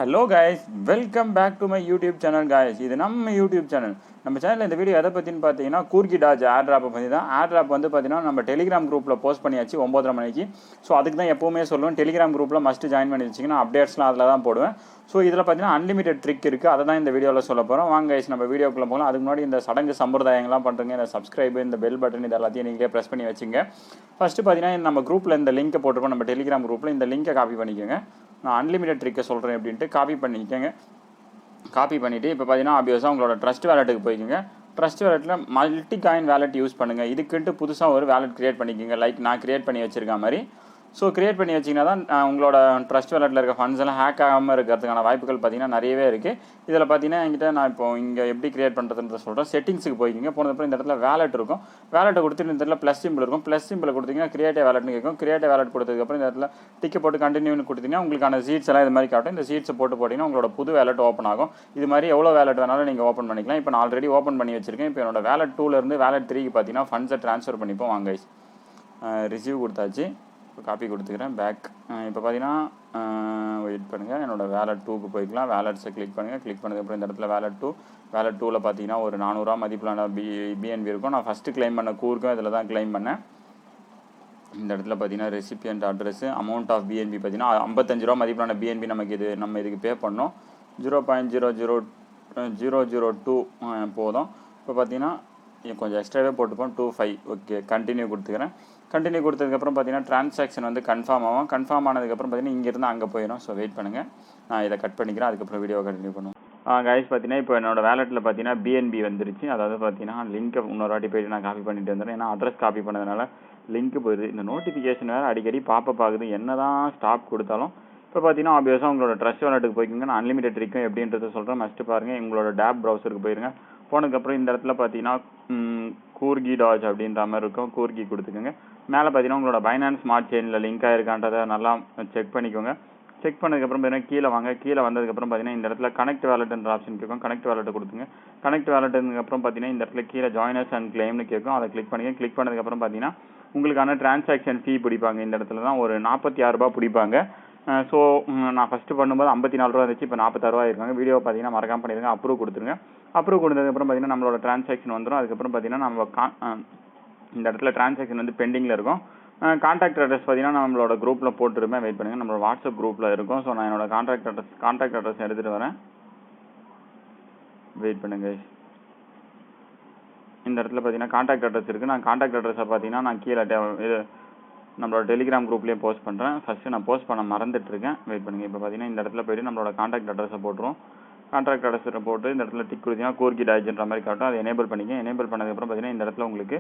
Hello guys, welcome back to my YouTube channel guys. இது நம்ம YouTube channel. நம்ம சேனல்ல இந்த வீடியோ எதை பத்தின்னு பார்த்தீங்கன்னா Corgidoge AIRDROP பத்தி தான். AIRDROP வந்து பார்த்தீங்கன்னா நம்ம Telegram குரூப்ல போஸ்ட் பண்ணியாச்சு 9:30 மணிக்கு. ஸோ அதுக்கு தான் எப்பவுமே சொல்லுவேன், Telegram குரூப்ல மஸ்ட் ஜாயின் பண்ணி வச்சிங்கன்னா அப்டேட்ஸ்லாம் அதில் தான் போடுவேன். ஸோ இதில் பார்த்தீங்கன்னா அன்லிமிட்டட் ட்ரிக் இருக்குது, அதை தான் இந்த வீடியோவில் சொல்ல போகிறோம். வாங்க guys, நம்ம வீடியோக்குள்ளே போகலாம். அதுக்கு முன்னாடி இந்த சடங்கு சம்பிரதாயங்கள்லாம் பண்ணுறீங்க, இந்த சப்ஸ்கிரைப், இந்த பெல் பட்டன் இது எல்லாத்தையும் நீங்களே ப்ரெஸ் பண்ணி வச்சுங்க. ஃபஸ்ட்டு பார்த்தீங்கன்னா நம்ம குரூப்பில் இந்த லிங்க்கை போட்டிருப்போம், நம்ம Telegram குரூப்பில் இந்த லிங்கை காப்பி பண்ணிக்கோங்க. நான் அன்லிமிட்டட் ட்ரிக்கை சொல்கிறேன் அப்படின்ட்டு காப்பி பண்ணிக்கோங்க. காப்பி பண்ணிவிட்டு இப்போ பார்த்தீங்கன்னா ஆப்வியஸாக உங்களோட ட்ரஸ்ட் வேலெட்டுக்கு போய்க்குங்க. ட்ரஸ்ட் வேலெட்டில் மல்டி காயின் வேலெட் யூஸ் பண்ணுங்கள். இதுக்குன்ட்டு புதுசாக ஒரு வேலெட் க்ரியேட் பண்ணிக்கோங்க, லைக் நான் க்ரியேட் பண்ணி வச்சுருக்க மாதிரி. ஸோ க்ரியேட் பண்ணி வச்சிங்கன்னா தான் உங்களோட ட்ரஸ்ட் வேலெட்டில் இருக்க ஃபண்ட்ஸ் எல்லாம் ஹேக் ஆகாமல் இருக்கிறதுக்கான வாய்ப்புகள் பார்த்தீங்கன்னா நிறையவே இருக்குது. இதில் பார்த்தீங்கன்னா என்கிட்ட நான் இப்போ இங்கே எப்படி க்ரியேட் பண்ணுறதுன்ற சொல்கிறேன். செட்டிங்ஸுக்கு போய்க்கிங்க. போனதுக்கப்புறம் இந்த இடத்துல வேலெட் இருக்கும். வேலெட்டை கொடுத்துட்டு இந்த இடத்துல ப்ளஸ் சிம்பிள் இருக்கும். ப்ளஸ் சிம்பிள் கொடுத்தீங்கன்னா கிரியேட்டிவ் வேலெட்னு கேட்கும். கிரியேட்டிவ் வேலெட் கொடுத்ததுக்கப்புறம் இந்த இடத்துல டிக்கெட் போட்டு கண்டினியூன்னு கொடுத்தீங்கன்னா உங்களுக்கான சீட்ஸ் எல்லாம் இது மாதிரி காட்டும். இந்த சீட்ஸை போட்டு போட்டிங்கன்னா உங்களோட புது வேலெட் ஓப்பன் ஆகும். இது மாதிரி எவ்வளோ வேலெட் வேணாலும் நீங்கள் ஓப்பன் பண்ணிக்கலாம். இப்போ நான் ஆல்ரெடி ஓப்பன் பண்ணி வச்சிருக்கேன். இப்போ என்னோட வேலெட் 2லேருந்து வேலெட் 3க்கு பார்த்தீங்கன்னா ஃபண்ட்ஸை ட்ரான்ஸ்ஃபர் பண்ணிப்போம். வாங்க ரிசீவ் கொடுத்தாச்சு. இப்போ காப்பி கொடுத்துக்கிறேன் பேக். இப்போ பார்த்தீங்கன்னா வெயிட் பண்ணுங்கள், என்னோடய வேலெட் 2க்கு போய்க்கலாம். வேலெட்ஸை கிளிக் பண்ணுங்கள். கிளிக் பண்ணதுக்கப்புறம் இந்த இடத்துல வேலெட் 2ல் பார்த்தீங்கன்னா ஒரு 400 மதிப்பிலான பிஎன்பி இருக்கும். நான் ஃபஸ்ட்டு கிளைம் பண்ண கூர்க்கும் இதில் தான் கிளைம் பண்ணேன். இந்த இடத்துல பார்த்தீங்கன்னா recipient address, amount of PNB பார்த்தீங்கன்னா 55 ரூபா மதிப்பிலான பிஎன்பி நமக்கு நம்ம இதுக்கு பே பண்ணோம். 0.002 போதும். இப்போ பார்த்தீங்கன்னா கொஞ்சம் எக்ஸ்ட்ராவே போட்டுப்போம், 25. ஓகே, கண்டினியூ கொடுத்துக்கிறேன். கண்டினியூ கொடுத்ததுக்கப்புறம் பார்த்தீங்கன்னா ட்ரான்சாக்ஷன் வந்து கன்ஃபார்ம் ஆகும். கன்ஃபார்ம் ஆனதுக்கப்புறம் பார்த்தீங்கன்னா இங்கேருந்து அங்கே போயிடும். ஸோ வெயிட் பண்ணுங்கள், நான் இதை கட் பண்ணிக்கிறேன். அதுக்கப்புறம் வீடியோ கண்டினியூ பண்ணுவோம். கைஸ் பார்த்தீங்கன்னா இப்போ என்னோடய வேலெட்டில் பார்த்தீங்கன்னா பிஎன்பி வந்துருச்சு. அதாவது பார்த்தீங்கன்னா லிங்க்கை இன்னொரு வாட்டி போய்ட்டு நான் காப்பி பண்ணிட்டு வந்துடுறேன். ஏன்னா அட்ரஸ் காப்பி பண்ணதுனால லிங்க்கு போயிடுது. இந்த நோட்டிஃபிகேஷன் வேறு அடிக்கடி பாக்குது, என்ன தான் ஸ்டாப் கொடுத்தாலும். இப்போ பார்த்தீங்கன்னா ஆப்வியஸாக உங்களோட ட்ரஸ்ட் வேலெட்டுக்கு போய்க்கிங்க. நான் அன்லிமிட்டட் இருக்கும் எப்படின்றத சொல்கிறேன். மஸ்ட்டு பாருங்கள், உங்களோட டேப் ப்ரௌசருக்கு போயிருங்க. போனதுக்கப்புறம் இந்த இடத்துல பார்த்தீங்கன்னா Corgidoge அப்படின்ற மாதிரி இருக்கும். கூர்கி கொடுத்துக்கோங்க. மேலே பார்த்தீங்கன்னா உங்களோட பைனான்ஸ் ஸ்மார்ட் செயினில் லிங்க் ஆகிருக்கான்றதை நல்லா செக் பண்ணிக்கோங்க. செக் பண்ணதுக்கப்புறம் பார்த்தீங்கன்னா கீழே வாங்க. கீழே வந்ததுக்கப்புறம் பார்த்தீங்கன்னா இந்த இடத்துல கனெக்ட் வேலெட்ன்ற ஆப்ஷன் கேட்கும். கனெக்ட் வேலெட்டை கொடுத்துங்க. கனெக்ட் வேலெட்டுக்கப்புறம் பார்த்தீங்கன்னா இந்த இடத்துல கீழே ஜாயினர்ஸ் அண்ட் கிளைம்னு கேட்கும். அதை கிளிக் பண்ணிங்க. கிளிக் பண்ணதுக்கப்புறம் பார்த்தீங்கன்னா உங்களுக்கான டிரான்சாக்ஷன் ஃபீ பிடிப்பாங்க. இந்த இடத்துல தான் ஒரு 46 ரூபா பிடிப்பாங்க. ஸோ நான் ஃபஸ்ட்டு பண்ணும்போது 54 ரூபா இருந்துச்சு, இப்போ 46 ரூபா இருக்காங்க. வீடியோ பார்த்தீங்கன்னா மறக்காம பண்ணிடுங்க, அப்ரூவ் கொடுத்துருங்க. அப்ரூவ் கொடுத்ததுக்கப்புறம் பார்த்தீங்கன்னா நம்மளோட டிரான்சாக்ஷன் வந்துடும். அதுக்கப்புறம் பார்த்தீங்கன்னா நம்ம இந்த இடத்துல டிரான்சாக்ஷன் வந்து பெண்டிங்கில் இருக்கும். கான்டாக்ட் அட்ரஸ் பார்த்தீங்கன்னா நம்மளோட குரூப்பில் போட்டுருப்பேன். வெயிட் பண்ணுங்கள், நம்மளோட வாட்ஸ்அப் குரூப்பில் இருக்கும். ஸோ நான் என்னோட கான்டாக்ட் அட்ரஸ் எடுத்துகிட்டு வரேன். வெயிட் பண்ணுங்க. இந்த இடத்துல பார்த்தீங்கன்னா கான்டாக்ட் அட்ரஸ் இருக்குது. நான் கான்டாக்ட் அட்ரஸை பார்த்தீங்கன்னா நான் கீழே இது நம்மளோட டெலிகிராம் குரூப்லேயே போஸ்ட் பண்ணுறேன். ஃபஸ்ட்டு நான் போஸ்ட் பண்ண மறந்துட்டுருக்கேன். வெயிட் பண்ணுங்கள். இப்போ பார்த்தீங்கன்னா இந்த இடத்துல போய்ட்டு நம்மளோட கான்டாக்ட் அட்ரஸை போட்டுருவோம். கான்டாக்ட் அட்ரஸை போட்டு இந்த இடத்துல டிக் கொடுத்தீங்கன்னா Corgidogeன்ற மாதிரி காட்டும். அதை எனேபிள் பண்ணிங்க. எனேபிள் பண்ணதுக்கப்புறம் பார்த்தீங்கன்னா இந்த இடத்துல உங்களுக்கு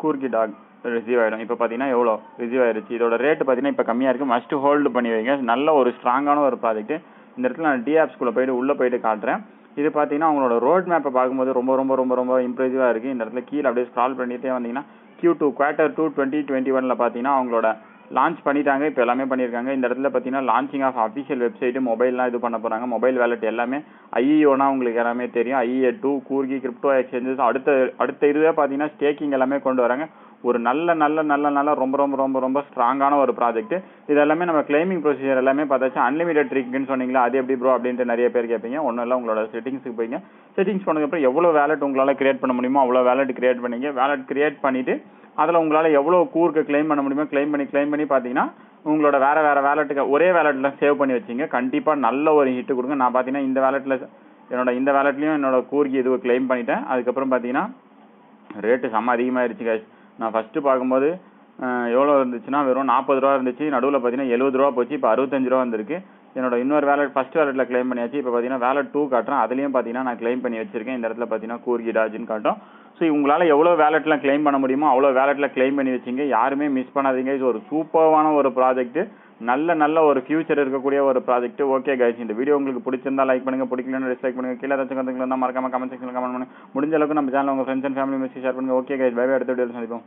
Corgidoge ரிசீவ் ஆகிடும். இப்போ பார்த்தீங்கன்னா எவ்வளோ ரிசீவ் ஆகிடுச்சு. இதோட ரேட்டு பார்த்தீங்கன்னா இப்போ கம்மியாக இருக்குது. மஸ்ட் ஹோல்டு பண்ணி வைங்க. நல்ல ஒரு ஸ்ட்ராங்கான ஒரு ப்ராஜெக்ட். இந்த இடத்துல நான் டிஆப்ஸ்குள்ளே போய்ட்டு உள்ளே போய்ட்டு காட்டுறேன். இது பார்த்தீங்கன்னா அவங்களோட ரோட் மேப்பை பார்க்கும்போது ரொம்ப ரொம்ப ரொம்ப ரொம்ப இம்ப்ரெசிவாக இருக்குது. இந்த இடத்துல கீழே அப்படியே ஸ்க்ரால் பண்ணிகிட்டே வந்தீங்கன்னா Q2 Q2 2021 பார்த்தீங்கன்னா அவங்களோட லான்ச் பண்ணிட்டாங்க. இப்போ எல்லாமே பண்ணியிருக்காங்க. இந்த இடத்துல பார்த்தீங்கன்னா லான்ச்சிங் ஆஃப் அஃபிஷியல் வெப்சைட்டு, மொபைல்லாம் இது பண்ண போகிறாங்க. மொபைல் வேலெட் எல்லாமே IEOனா உங்களுக்கு எல்லாமே தெரியும். IE2 கூர்கி கிரிப்டோ எக்ஸ்சேஞ்சஸ் அடுத்த இதுவே பார்த்தீங்கன்னா ஸ்டேக்கிங் எல்லாமே கொண்டு வராங்க. ஒரு நல்ல ரொம்ப ஸ்ட்ராங்கான ஒரு ப்ராஜெக்ட். இது எல்லாமே நம்ம கிளைமிங் ப்ரொசீஜர் எல்லாமே பார்த்தாச்சு. அன்லிமிட்டட் ட்ரிக்னு சொன்னீங்களா, அது எப்படி ப்ரோ அப்படின்ட்டு நிறைய பேர் கேட்பீங்க. ஒன்றும் இல்லை, உங்களோட செட்டிங்ஸுக்கு போய்ங்க. செட்டிங்ஸ் பண்ணதுக்கப்புறம் எவ்வளோ வேலெட் உங்களால் கிரியேட் பண்ண முடியுமோ அவ்வளோ வேலெட் கிரியேட் பண்ணிங்க. வேலெட் கிரியேட் பண்ணிவிட்டு அதில் உங்களால் எவ்வளோ கூர்க்கு கிளைம் பண்ண முடியுமோ கிளைம் பண்ணி பார்த்தீங்கன்னா உங்களோட வேறு வேலெட்டுக்கு ஒரே வேலெட்டில் சேவ் பண்ணி வச்சிங்க. கண்டிப்பாக நல்ல ஒரு ஹிட்டு கொடுங்க. நான் பார்த்தீங்கன்னா இந்த வேலெட்லையும் என்னோட கூர்கி இது கிளைம் பண்ணிட்டேன். அதுக்கப்புறம் பார்த்தீங்கன்னா ரேட்டு செம்ம அதிகமாகிடுச்சு guys. நான் ஃபஸ்ட்டு பார்க்கும்போது எவ்வளோ இருந்துச்சுன்னா வெறும் 40 ரூபா இருந்துச்சு. நடுவில் பார்த்தீங்கன்னா 70 ரூபா போச்சு. இப்போ 65 ரூபா வந்திருக்கு. என்னோட இன்னொரு வேலெட் ஃபஸ்ட் வேலெட்டில் கிளைம் பண்ணியாச்சு. இப்போ பார்த்தீங்கன்னா வேலெட் 2 காட்டுறேன். அதுலேயும் பார்த்தீங்கன்னா நான் கிளைம் பண்ணி வச்சிருக்கேன். இந்த இடத்துல பார்த்தீங்கன்னா Corgidogeன்னு காட்டும். ஸோ உங்களால் எவ்வளோ வேலெட்லாம் கிளைம் பண்ண முடியுமோ அவ்வளோ வேலெட்டில் கிளைம் பண்ணி வச்சிங்க. யாருமே மிஸ் பண்ணாதீங்க. இது ஒரு சூப்பரான ஒரு ப்ராஜெக்ட். நல்ல ஒரு ஃபியூச்சர் இருக்கக்கூடிய ஒரு ப்ராஜெக்ட். ஓகே கைஸ், இந்த வீடியோ உங்களுக்கு பிடிச்சிருந்தா லைக் பண்ணுங்கள், பிடிக்கலன்னு டிஸ்லைக் பண்ணுங்கள். கீழே ஏதாச்சும் கருத்துக்கள் இருந்தால் மறக்காம கமெண்ட் செக்ஷனில் கமெண்ட் பண்ணுங்கள். முடிஞ்ச அளவுக்கு நம்ம சேனல் உங்கள் friends and family message share பண்ணுங்கள். Okay guys, bye bye. அடுத்த வீடியோவில் சந்திப்போம்.